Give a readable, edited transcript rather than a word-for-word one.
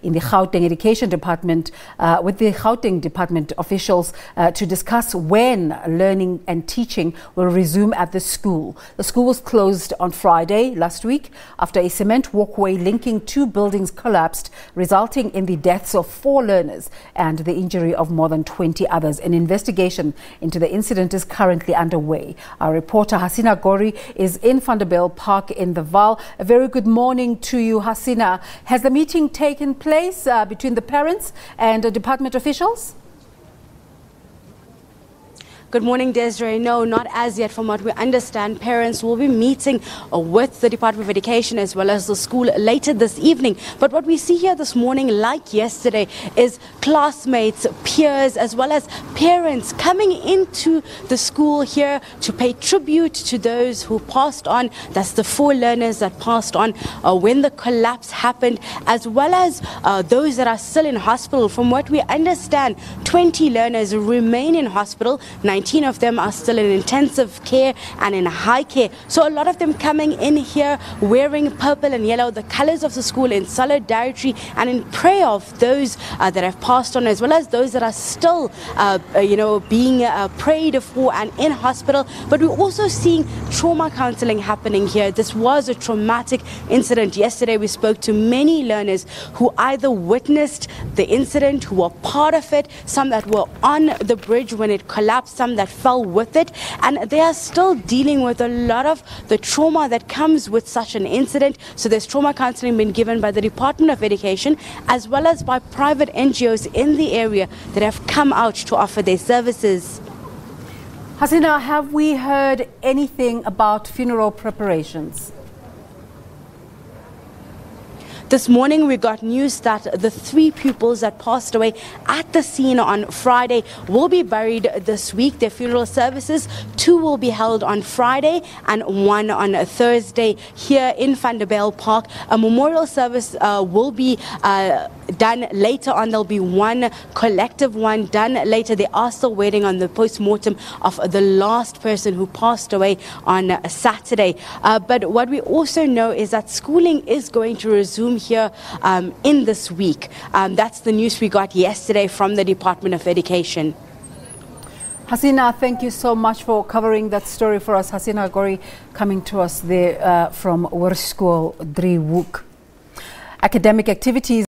in the Gauteng Education Department with the Gauteng Department officials to discuss when learning and teaching will resume at the school. The school was closed on Friday last week after a cement walkway linking two buildings collapsed, resulting in the deaths of 4 learners and the injury of more than 20 others. An investigation into the incident is currently underway. Our reporter Hasina Gori is in Vanderbilpark in the Vaal. A very good morning to you, Hasina. Has the meeting taken place between the parents and the department officials? Good morning, Desiree. No, not as yet. From what we understand, parents will be meeting with the Department of Education as well as the school later this evening. But what we see here this morning, like yesterday, is classmates, peers, as well as parents coming into the school here to pay tribute to those who passed on. That's the 4 learners that passed on when the collapse happened, as well as those that are still in hospital. From what we understand, 20 learners remain in hospital. 19 of them are still in intensive care and in high care. So a lot of them coming in here wearing purple and yellow, the colors of the school, in solidarity and in prayer of those that have passed on, as well as those that are still, being prayed for and in hospital. But we're also seeing trauma counseling happening here. This was a traumatic incident. Yesterday we spoke to many learners who either witnessed the incident, who were part of it, some that were on the bridge when it collapsed, some that fell with it, and they are still dealing with a lot of the trauma that comes with such an incident. So there's trauma counseling being given by the Department of Education as well as by private NGOs in the area that have come out to offer their services. Hasina, have we heard anything about funeral preparations? This morning we got news that the 3 pupils that passed away at the scene on Friday will be buried this week. Their funeral services, 2 will be held on Friday and 1 on a Thursday here in Vanderbijlpark. A memorial service will be done later on. There'll be one collective one done later. They are still waiting on the post-mortem of the last person who passed away on Saturday. But what we also know is that schooling is going to resume here in this week. That's the news we got yesterday from the Department of Education. Hasina, thank you so much for covering that story for us. Hasina Gori coming to us there from Hoërskool Driehoek. Academic activities